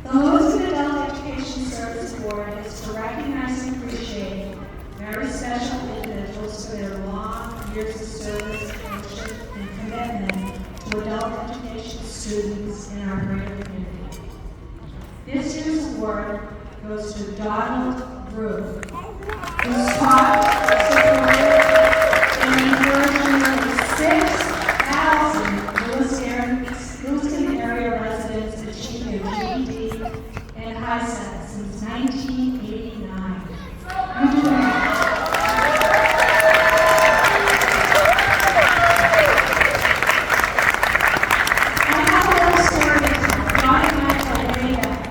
The Lewiston Adult Education Service Board is to recognize and appreciate very special individuals for their long years of service, friendship, and commitment to adult education students in our greater community. This year's award goes to Donald Brew, who taught, supported, and encouraged nearly 6,000 Lewiston area residents achieve their GED and HiSET since 1989. I have a little story to Don and I told way back.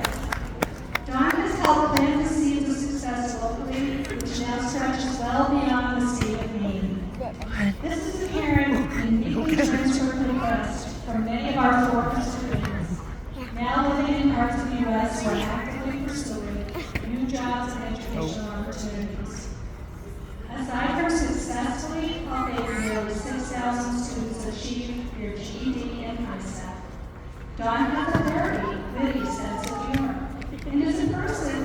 Don has helped plant the seeds of success locally, which now stretches well beyond the state of Maine. This is apparent in newly transferred requests from many of our former students, now living in parts of the U.S. who are actively pursuing new jobs and educational opportunities. Aside from successfully helping nearly 6,000 students achieve their GED and HiSET, Don has a very witty sense of humor and is a person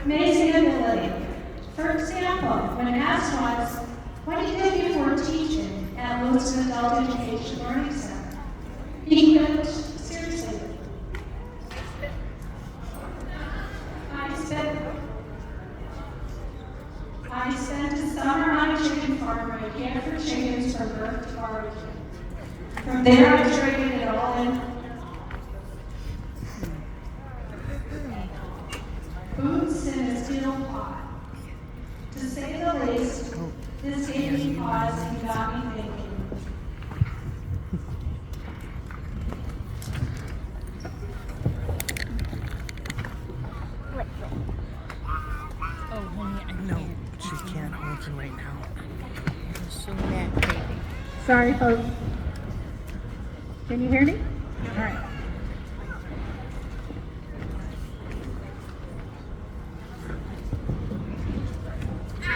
amazing ability. For example, when asked once, what did you do before teaching at Lewiston Adult Education Learning Center? He went, seriously, I spent a summer on a chicken farm where I cared for chickens from birth to barbecue. From there, I traded it all in boots in a steel pot. To say the least, this gave me pause and got me thinking. Oh, honey, I know. She can't hold him right now. I'm so mad, baby. Sorry, folks. Can you hear me? All right.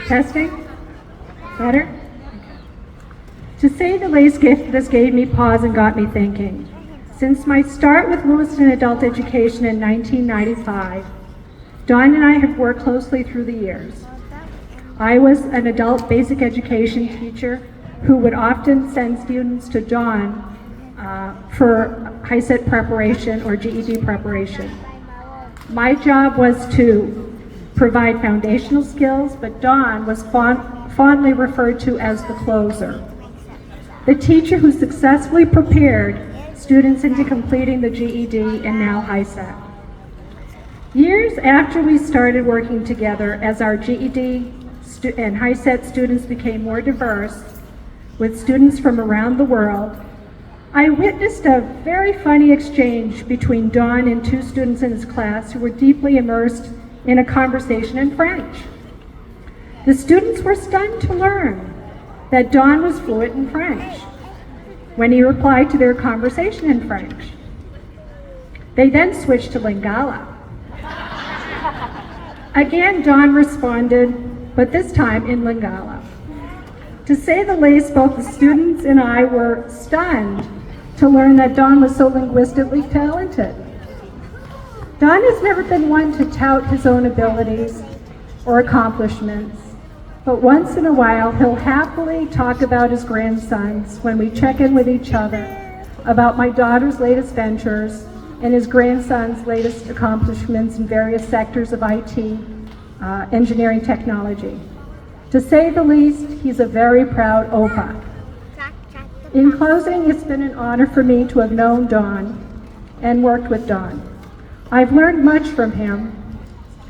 Testing? Better? To say the least, this gave me pause and got me thinking. Since my start with Lewiston Adult Education in 1995, Dawn and I have worked closely through the years. I was an adult basic education teacher who would often send students to Dawn for HiSET preparation or GED preparation. My job was to provide foundational skills, but Dawn was fondly referred to as the closer. The teacher who successfully prepared students into completing the GED and now HiSET. Years after we started working together, as our GED and HiSET students became more diverse, with students from around the world, I witnessed a very funny exchange between Don and two students in his class who were deeply immersed in a conversation in French. The students were stunned to learn that Don was fluent in French when he replied to their conversation in French. They then switched to Lingala. Again, Don responded, but this time in Lingala. To say the least, both the students and I were stunned to learn that Don was so linguistically talented. Don has never been one to tout his own abilities or accomplishments, but once in a while he'll happily talk about his grandsons when we check in with each other about my daughter's latest ventures and his grandson's latest accomplishments in various sectors of IT, engineering technology. To say the least, he's a very proud Opa. In closing, it's been an honor for me to have known Don and worked with Don. I've learned much from him,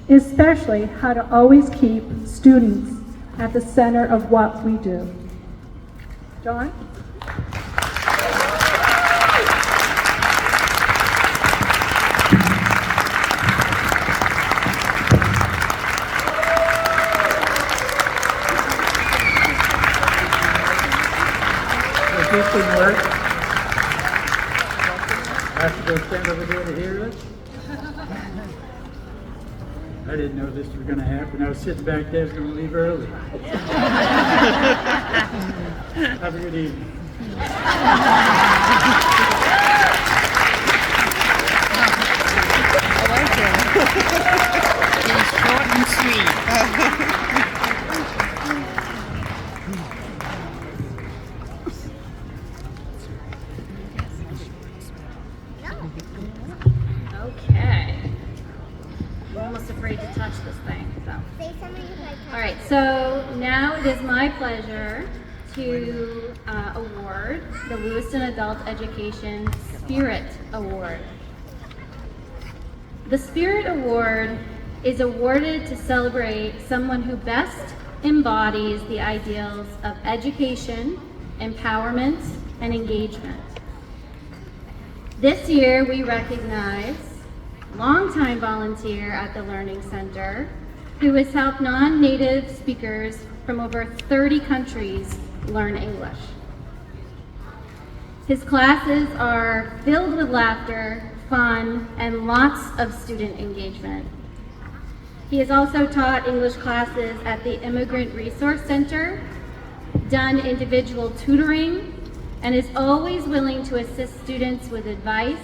especially how to always keep students at the center of what we do. Don? This didn't work. I have to go stand over there to hear it. I didn't know this was going to happen. I was sitting back there, I was going to leave early. Have a good evening. to touch this thing. So. All right, so now it is my pleasure to award the Lewiston Adult Education Spirit Award. The Spirit Award is awarded to celebrate someone who best embodies the ideals of education, empowerment, and engagement. This year we recognize longtime volunteer at the Learning Center who has helped non-native speakers from over 30 countries learn English. His classes are filled with laughter, fun, and lots of student engagement. He has also taught English classes at the Immigrant Resource Center, done individual tutoring, and is always willing to assist students with advice,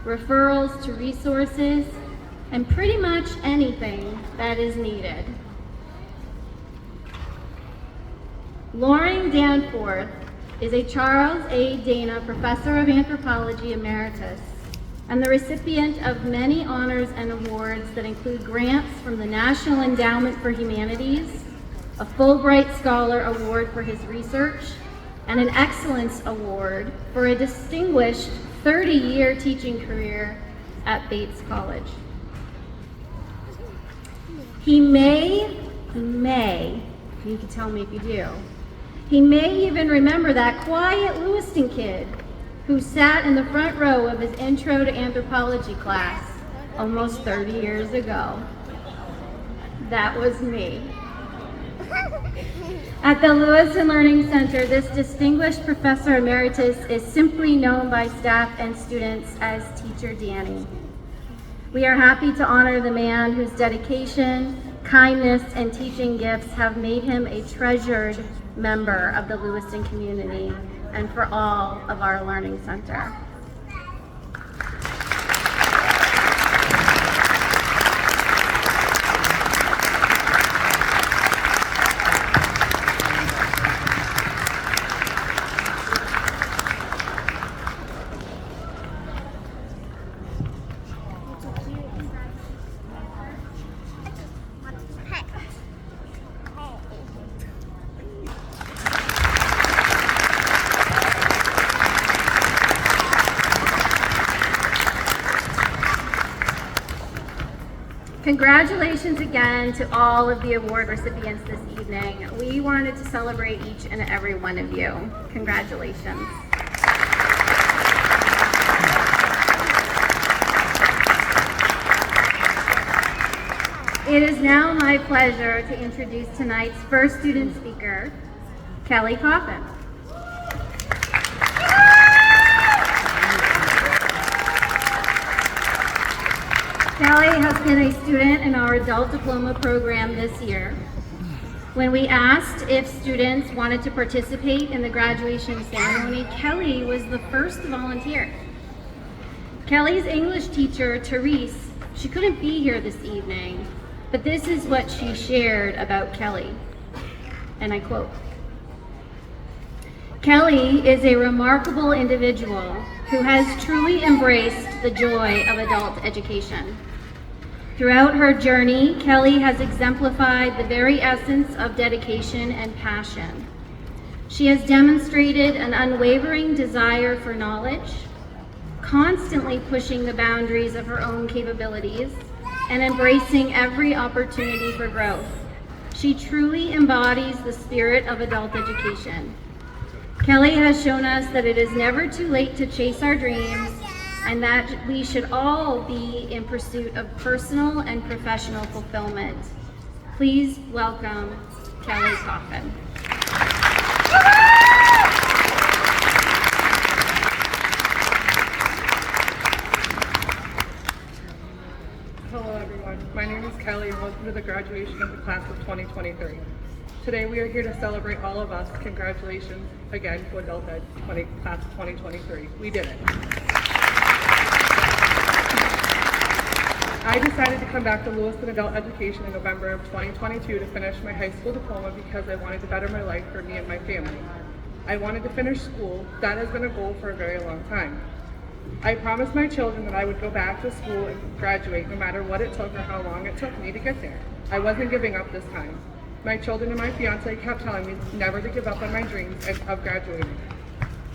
referrals to resources, and pretty much anything that is needed. Loring Danforth is a Charles A. Dana Professor of Anthropology Emeritus and the recipient of many honors and awards that include grants from the National Endowment for Humanities, a Fulbright Scholar Award for his research, and an Excellence Award for a distinguished 30-year teaching career at Bates College. He may, you can tell me if you do, he may even remember that quiet Lewiston kid who sat in the front row of his Intro to Anthropology class almost 30 years ago. That was me. At the Lewiston Learning Center, this distinguished Professor Emeritus is simply known by staff and students as Teacher Danny. We are happy to honor the man whose dedication, kindness, and teaching gifts have made him a treasured member of the Lewiston community and for all of our Learning Center. Congratulations again to all of the award recipients this evening. We wanted to celebrate each and every one of you. Congratulations. It is now my pleasure to introduce tonight's first student speaker, Kelly Coffin. Kelly has been a student in our adult diploma program this year. When we asked if students wanted to participate in the graduation ceremony, Kelly was the first to volunteer. Kelly's English teacher, Therese, she couldn't be here this evening, but this is what she shared about Kelly, and I quote, "Kelly is a remarkable individual who has truly embraced the joy of adult education. Throughout her journey, Kelly has exemplified the very essence of dedication and passion. She has demonstrated an unwavering desire for knowledge, constantly pushing the boundaries of her own capabilities, and embracing every opportunity for growth. She truly embodies the spirit of adult education. Kelly has shown us that it is never too late to chase our dreams and that we should all be in pursuit of personal and professional fulfillment. Please welcome Kelly Coffin." Hello everyone, my name is Kelly and welcome to the graduation of the class of 2023. Today we are here to celebrate all of us. Congratulations again to Adult Ed class of 2023. We did it. I decided to come back to Lewiston Adult Education in November of 2022 to finish my high school diploma because I wanted to better my life for me and my family. I wanted to finish school. That has been a goal for a very long time. I promised my children that I would go back to school and graduate no matter what it took or how long it took me to get there. I wasn't giving up this time. My children and my fiance kept telling me never to give up on my dreams of graduating.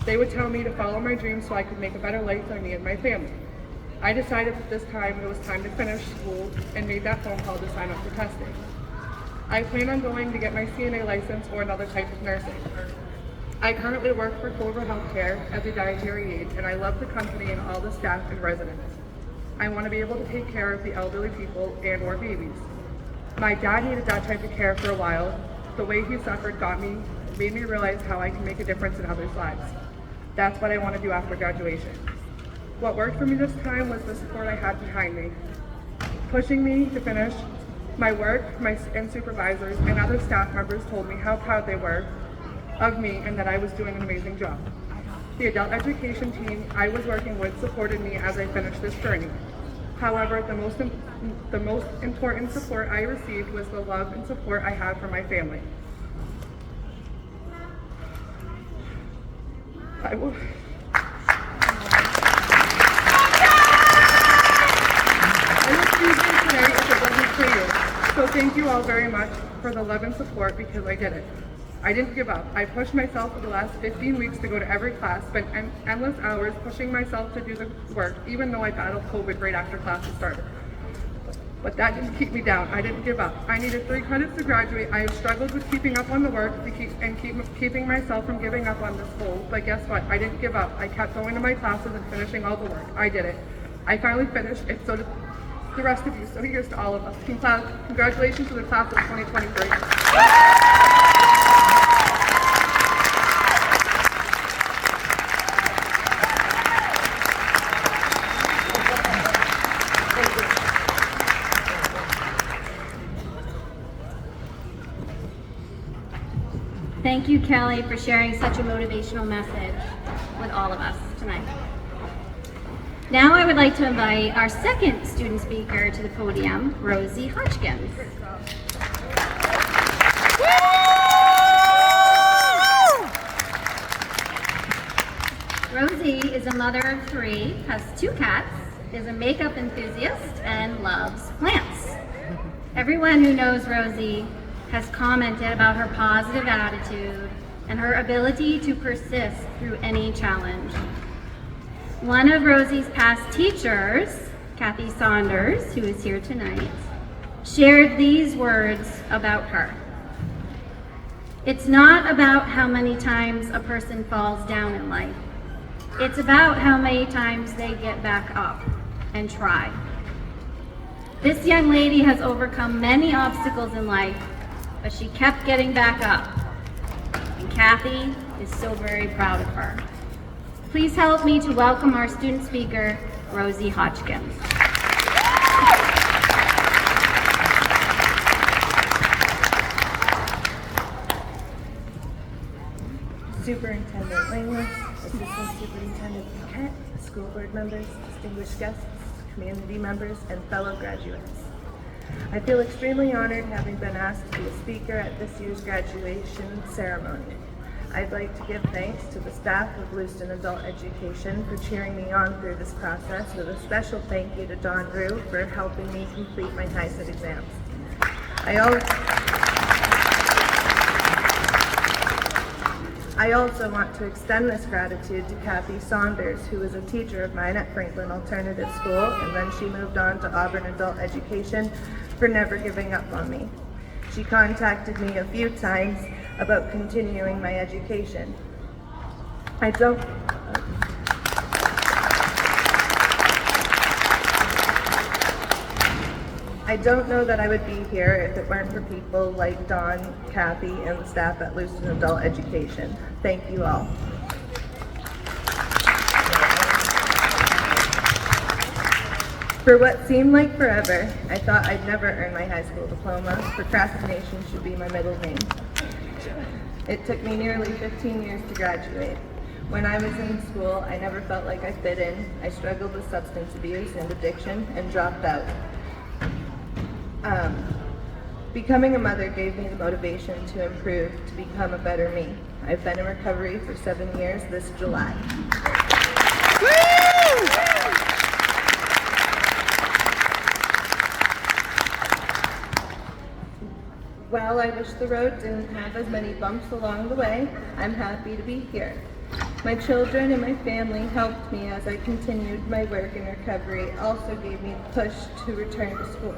They would tell me to follow my dreams so I could make a better life for me and my family. I decided that this time it was time to finish school and made that phone call to sign up for testing. I plan on going to get my CNA license or another type of nursing. I currently work for Clover Healthcare as a dietary aide, and I love the company and all the staff and residents. I want to be able to take care of the elderly people and or babies. My dad needed that type of care for a while. The way he suffered made me realize how I can make a difference in others' lives. That's what I want to do after graduation. What worked for me this time was the support I had behind me, pushing me to finish my work. And supervisors and other staff members told me how proud they were of me and that I was doing an amazing job. The adult education team I was working with supported me as I finished this journey. However, the most important support I received was the love and support I had from my family. I was speaking today if it wasn't for you. So thank you all very much for the love and support, because I did it. I didn't give up. I pushed myself for the last 15 weeks to go to every class, spent endless hours pushing myself to do the work, even though I battled COVID right after classes started. But that didn't keep me down. I didn't give up. I needed 3 credits to graduate. I have struggled with keeping up on the work keeping myself from giving up on this goal. But guess what? I didn't give up. I kept going to my classes and finishing all the work. I did it. I finally finished, and so did the rest of you. So here's to all of us. Congratulations to the class of 2023. Thank you, Kelly, for sharing such a motivational message with all of us tonight. Now I would like to invite our second student speaker to the podium, Rosie Hodgkins. Rosie is a mother of 3, has 2 cats, is a makeup enthusiast, and loves plants. Everyone who knows Rosie has commented about her positive attitude and her ability to persist through any challenge. One of Rosie's past teachers, Kathy Saunders, who is here tonight, shared these words about her. It's not about how many times a person falls down in life. It's about how many times they get back up and try. This young lady has overcome many obstacles in life, but she kept getting back up. And Kathy is so very proud of her. Please help me to welcome our student speaker, Rosie Hodgkins. Superintendent Langworth, Assistant Superintendent Paquette, school board members, distinguished guests, community members, and fellow graduates. I feel extremely honored having been asked to be a speaker at this year's graduation ceremony. I'd like to give thanks to the staff of Lewiston Adult Education for cheering me on through this process, with a special thank you to Don Rue for helping me complete my HiSET exams. I also want to extend this gratitude to Kathy Saunders, who was a teacher of mine at Franklin Alternative School, and then she moved on to Auburn Adult Education, for never giving up on me. She contacted me a few times about continuing my education. I don't know that I would be here if it weren't for people like Don, Kathy, and the staff at Lewiston Adult Education. Thank you all. For what seemed like forever, I thought I'd never earn my high school diploma. Procrastination should be my middle name. It took me nearly 15 years to graduate. When I was in school, I never felt like I fit in. I struggled with substance abuse and addiction and dropped out. Becoming a mother gave me the motivation to improve, to become a better me. I've been in recovery for 7 years this July. Woo! I wish the road didn't have as many bumps along the way, I'm happy to be here. My children and my family helped me as I continued my work in recovery, also gave me the push to return to school.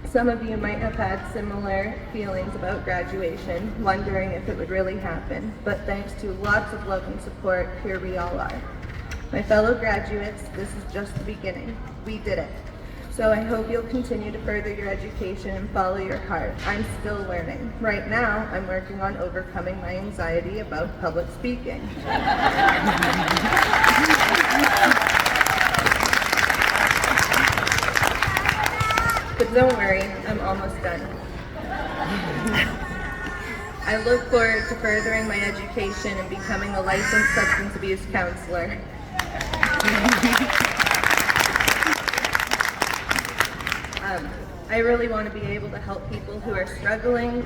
Some of you might have had similar feelings about graduation, wondering if it would really happen, but thanks to lots of love and support, here we all are. My fellow graduates, this is just the beginning. We did it. So I hope you'll continue to further your education and follow your heart. I'm still learning. Right now, I'm working on overcoming my anxiety about public speaking. But don't worry, I'm almost done. I look forward to furthering my education and becoming a licensed substance abuse counselor. I really want to be able to help people who are struggling.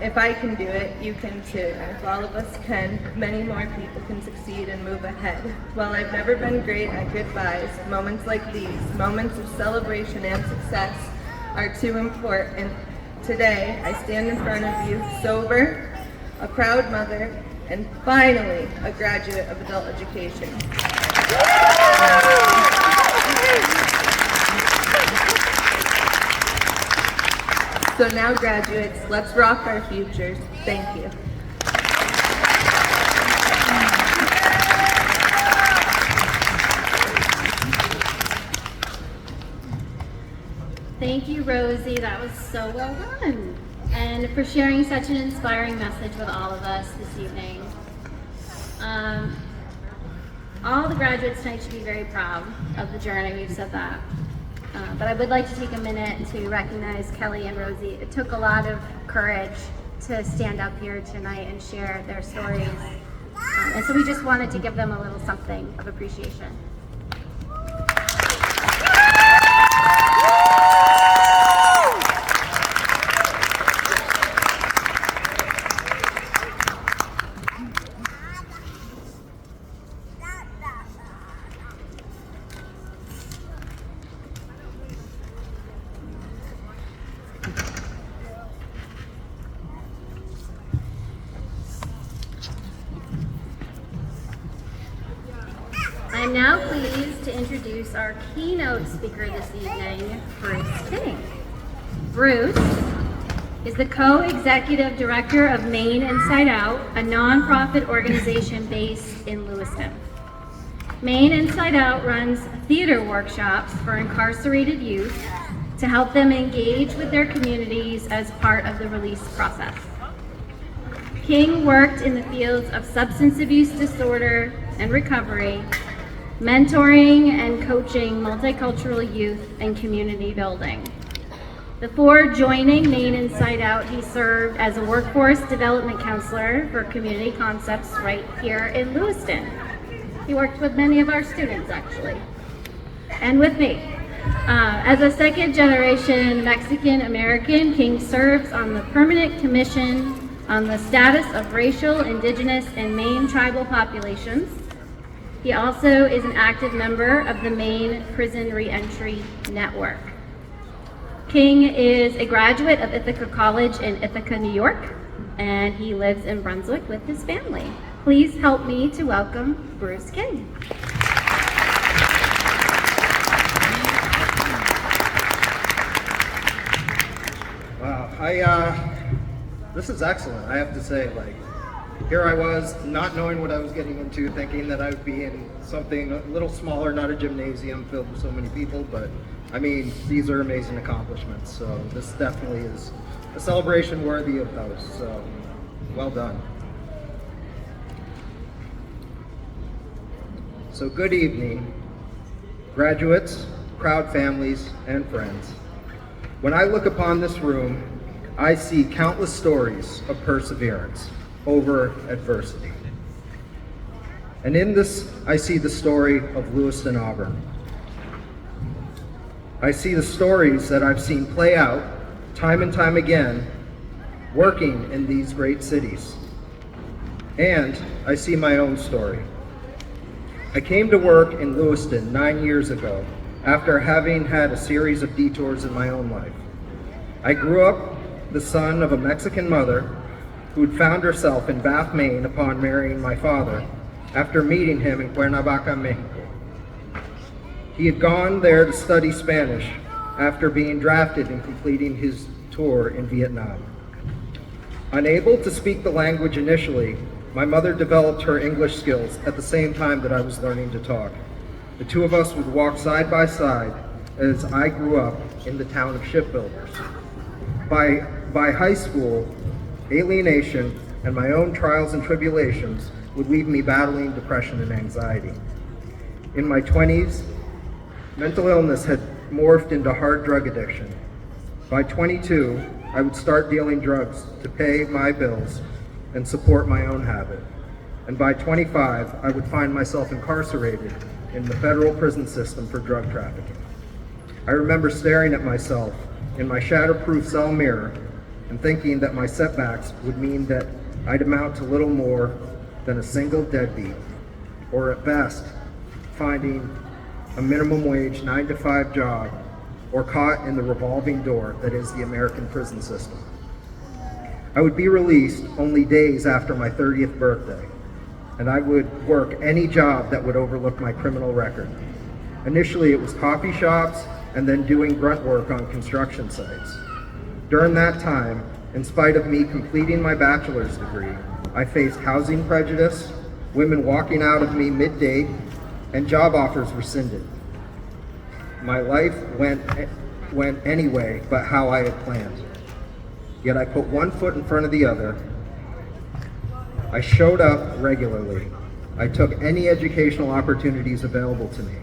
If I can do it, you can too. And if all of us can, many more people can succeed and move ahead. While I've never been great at goodbyes, moments like these, moments of celebration and success, are too important. Today, I stand in front of you sober, a proud mother, and finally, a graduate of adult education. So now, graduates, let's rock our futures. Thank you. Thank you, Rosie. That was so well done. And for sharing such an inspiring message with all of us this evening. All the graduates tonight should be very proud of the journey. We've said that. But I would like to take a minute to recognize Kelly and Rosie. It took a lot of courage to stand up here tonight and share their stories. And so we just wanted to give them a little something of appreciation. I'm now pleased to introduce our keynote speaker this evening, Bruce King. Bruce is the co-executive director of Maine Inside Out, a nonprofit organization based in Lewiston. Maine Inside Out runs theater workshops for incarcerated youth to help them engage with their communities as part of the release process. King worked in the fields of substance abuse disorder and recovery, mentoring and coaching multicultural youth and community building. Before joining Maine Inside Out, he served as a workforce development counselor for Community Concepts right here in Lewiston. He worked with many of our students, actually, and with me. As a second-generation Mexican-American, King serves on the Permanent Commission on the Status of Racial, Indigenous, and Maine Tribal Populations. He also is an active member of the Maine Prison Reentry Network. King is a graduate of Ithaca College in Ithaca, New York, and he lives in Brunswick with his family. Please help me to welcome Bruce King. Wow, this is excellent, I have to say. Like, here I was, not knowing what I was getting into, thinking that I would be in something a little smaller, not a gymnasium filled with so many people, but I mean, these are amazing accomplishments, so this definitely is a celebration worthy of those, so well done. So good evening, graduates, proud families, and friends. When I look upon this room, I see countless stories of perseverance over adversity. And in this, I see the story of Lewiston, Auburn. I see the stories that I've seen play out time and time again, working in these great cities. And I see my own story. I came to work in Lewiston 9 years ago after having had a series of detours in my own life. I grew up the son of a Mexican mother who had found herself in Bath, Maine upon marrying my father after meeting him in Cuernavaca, Mexico. He had gone there to study Spanish after being drafted and completing his tour in Vietnam. Unable to speak the language initially, my mother developed her English skills at the same time that I was learning to talk. The two of us would walk side by side as I grew up in the town of shipbuilders. By high school, alienation and my own trials and tribulations would leave me battling depression and anxiety. In my 20s, mental illness had morphed into hard drug addiction. By 22, I would start dealing drugs to pay my bills and support my own habit. And by 25, I would find myself incarcerated in the federal prison system for drug trafficking. I remember staring at myself in my shatterproof cell mirror and thinking that my setbacks would mean that I'd amount to little more than a single deadbeat, or at best, finding a minimum wage 9-to-5 job, or caught in the revolving door that is the American prison system. I would be released only days after my 30th birthday, and I would work any job that would overlook my criminal record. Initially, it was coffee shops and then doing grunt work on construction sites. During that time, in spite of me completing my bachelor's degree, I faced housing prejudice, women walking out of me mid-date, and job offers rescinded. My life went anyway but how I had planned. Yet I put one foot in front of the other. I showed up regularly. I took any educational opportunities available to me.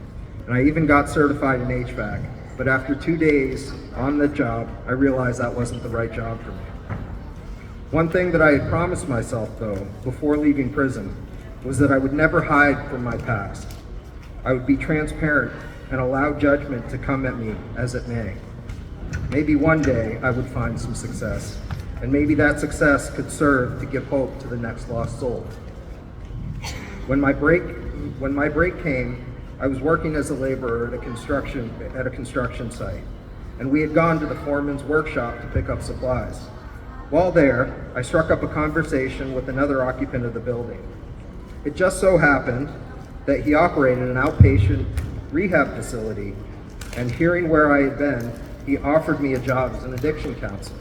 And I even got certified in HVAC. But after 2 days on the job, I realized that wasn't the right job for me. One thing that I had promised myself, though, before leaving prison, was that I would never hide from my past. I would be transparent and allow judgment to come at me as it may. Maybe one day I would find some success, and maybe that success could serve to give hope to the next lost soul. When my break came, I was working as a laborer at a construction site, and we had gone to the foreman's workshop to pick up supplies. While there, I struck up a conversation with another occupant of the building. It just so happened that he operated an outpatient rehab facility, and hearing where I had been, he offered me a job as an addiction counselor.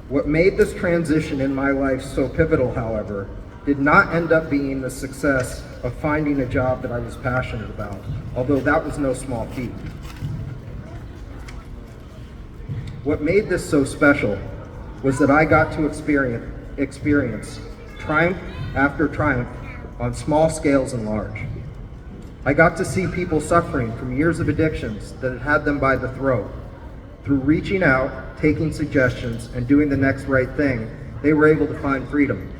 What made this transition in my life so pivotal, however, did not end up being the success of finding a job that I was passionate about, although that was no small feat. What made this so special was that I got to experience triumph after triumph on small scales and large. I got to see people suffering from years of addictions that had them by the throat. Through reaching out, taking suggestions, and doing the next right thing, they were able to find freedom.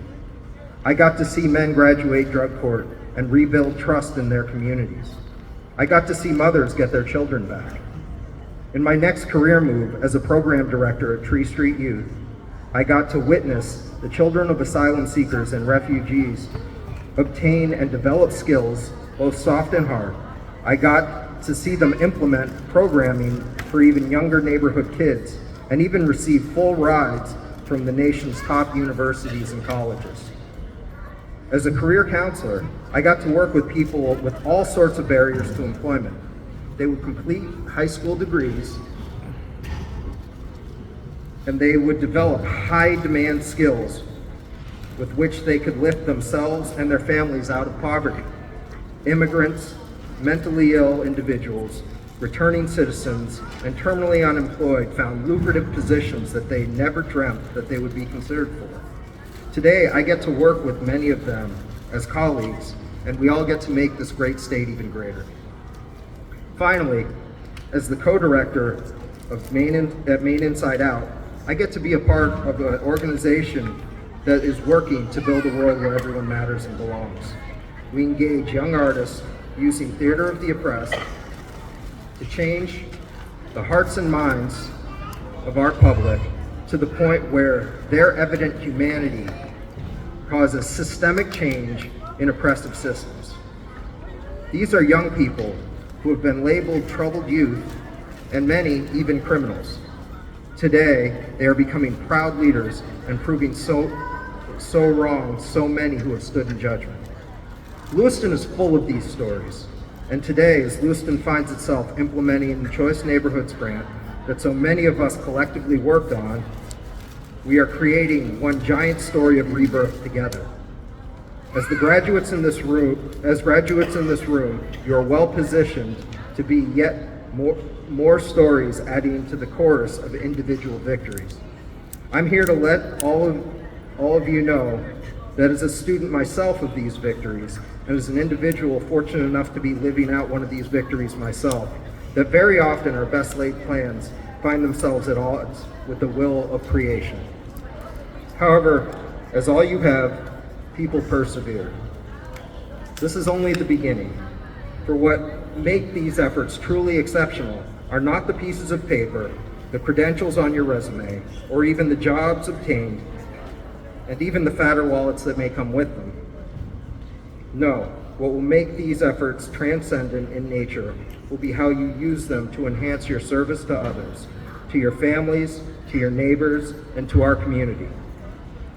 I got to see men graduate drug court and rebuild trust in their communities. I got to see mothers get their children back. In my next career move as a program director at Tree Street Youth, I got to witness the children of asylum seekers and refugees obtain and develop skills, both soft and hard. I got to see them implement programming for even younger neighborhood kids and even receive full rides from the nation's top universities and colleges. As a career counselor, I got to work with people with all sorts of barriers to employment. They would complete high school degrees, and they would develop high demand skills with which they could lift themselves and their families out of poverty. Immigrants, mentally ill individuals, returning citizens, and terminally unemployed found lucrative positions that they never dreamt that they would be considered for. Today, I get to work with many of them as colleagues, and we all get to make this great state even greater. Finally, as the co-director of Maine Inside Out, I get to be a part of an organization that is working to build a world where everyone matters and belongs. We engage young artists using theater of the oppressed to change the hearts and minds of our public to the point where their evident humanity causes systemic change in oppressive systems. These are young people who have been labeled troubled youth, and many even criminals. Today, they are becoming proud leaders and proving so wrong so many who have stood in judgment. Lewiston is full of these stories, and today, as Lewiston finds itself implementing the Choice Neighborhoods grant that so many of us collectively worked on, we are creating one giant story of rebirth together. As graduates in this room, you are well positioned to be yet more stories adding to the chorus of individual victories. I'm here to let all of you know that as a student myself of these victories, and as an individual fortunate enough to be living out one of these victories myself, that very often our best laid plans find themselves at odds with the will of creation. However, as all you have, people persevere. This is only the beginning. For what make these efforts truly exceptional are not the pieces of paper, the credentials on your resume, or even the jobs obtained, and even the fatter wallets that may come with them. No, what will make these efforts transcendent in nature will be how you use them to enhance your service to others, to your families, to your neighbors, and to our community.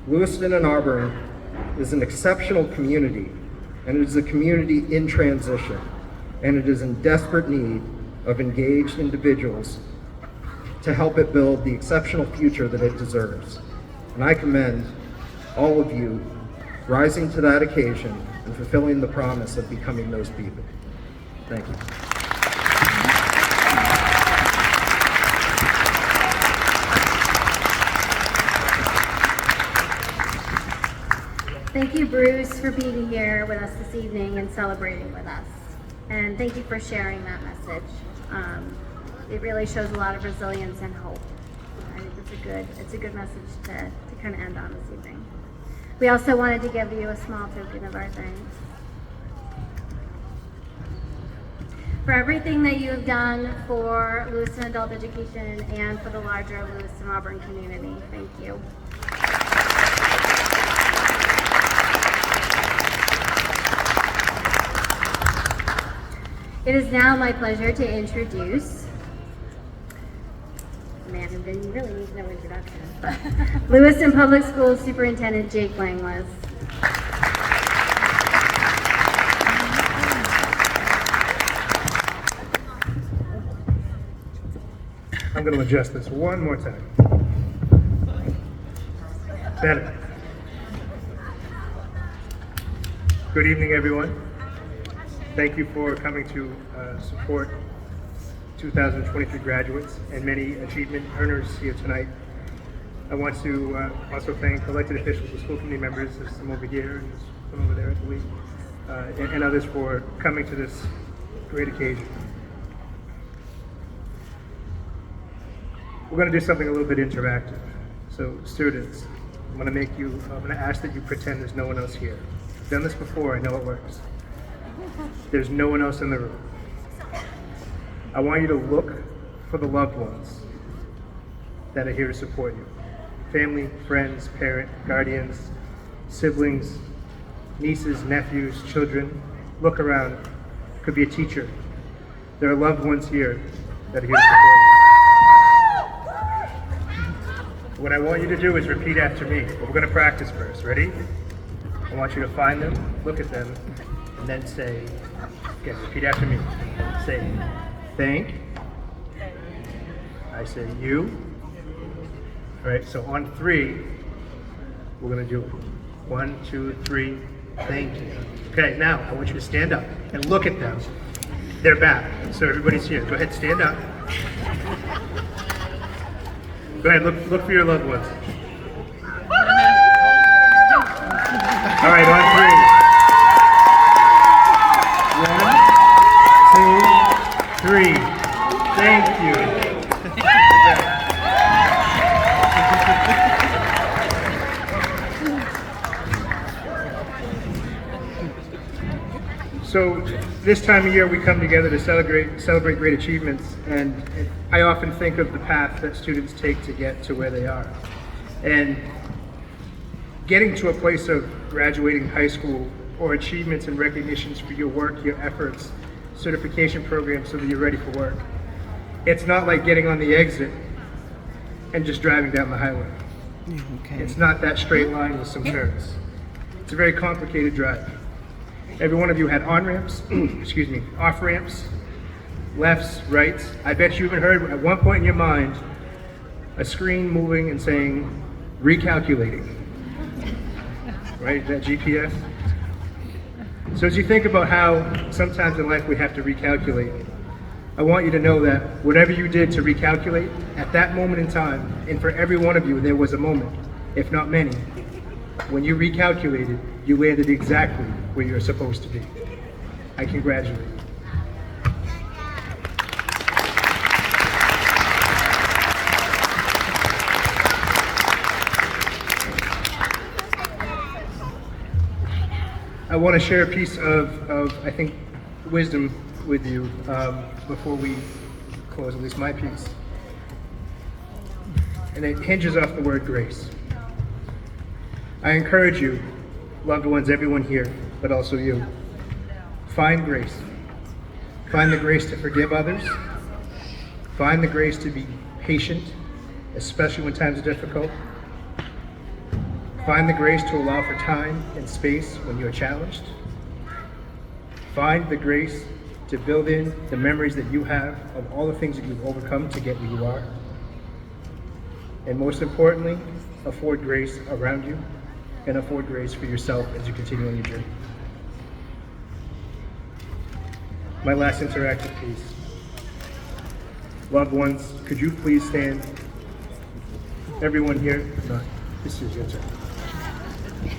Lewiston and Auburn is an exceptional community, and it is a community in transition, and it is in desperate need of engaged individuals to help it build the exceptional future that it deserves. And I commend all of you rising to that occasion and fulfilling the promise of becoming those people. Thank you. Thank you, Bruce, for being here with us this evening and celebrating with us. And thank you for sharing that message. It really shows a lot of resilience and hope. I think it's a good message to kind of end on this evening. We also wanted to give you a small token of our thanks for everything that you have done for Lewiston Adult Education and for the larger Lewiston Auburn community. Thank you. It is now my pleasure to introduce a man who really needs no introduction, but Lewiston Public Schools Superintendent Jake Langlis. I'm going to adjust this one more time. Better. Good evening, everyone. Thank you for coming to support 2023 graduates and many achievement earners here tonight. I want to also thank elected officials, the school committee members, there's some over here and there's some over there, I believe, and others for coming to this great occasion. We're going to do something a little bit interactive. So students, I'm going to ask that you pretend there's no one else here. I've done this before, I know it works. There's no one else in the room. I want you to look for the loved ones that are here to support you. Family, friends, parent, guardians, siblings, nieces, nephews, children. Look around. Could be a teacher. There are loved ones here that are here to support you. What I want you to do is repeat after me, but we're going to practice first. Ready? I want you to find them, look at them, and then say, okay, repeat after me. Say, thank. I say, you. All right, so on 3, we're gonna do it. 1, 2, 3, thank you. Okay, now I want you to stand up and look at them. They're back, so everybody's here. Go ahead, stand up. Go ahead, look for your loved ones. All right, on 3. 1, 2, 3. Thank you. So this time of year we come together to celebrate great achievements, and I often think of the path that students take to get to where they are. And getting to a place of graduating high school or achievements and recognitions for your work, your efforts, certification programs so that you're ready for work. It's not like getting on the exit and just driving down the highway. It's not that straight line with some turns. It's a very complicated drive. Every one of you had on-ramps, excuse me, off-ramps, lefts, rights. I bet you even heard at one point in your mind a screen moving and saying, recalculating. Right, that GPS? So as you think about how sometimes in life we have to recalculate, I want you to know that whatever you did to recalculate, at that moment in time, and for every one of you, there was a moment, if not many, when you recalculated, you landed exactly where you're supposed to be. I congratulate you. I want to share a piece of I think, wisdom with you before we close, at least my piece. And it hinges off the word grace. I encourage you, loved ones, everyone here, but also you, find grace. Find the grace to forgive others. Find the grace to be patient, especially when times are difficult. Find the grace to allow for time and space when you're challenged. Find the grace to build in the memories that you have of all the things that you've overcome to get where you are. And most importantly, afford grace around you and afford grace for yourself as you continue on your journey. My last interactive piece. Loved ones, could you please stand? Everyone here? No, this is your turn.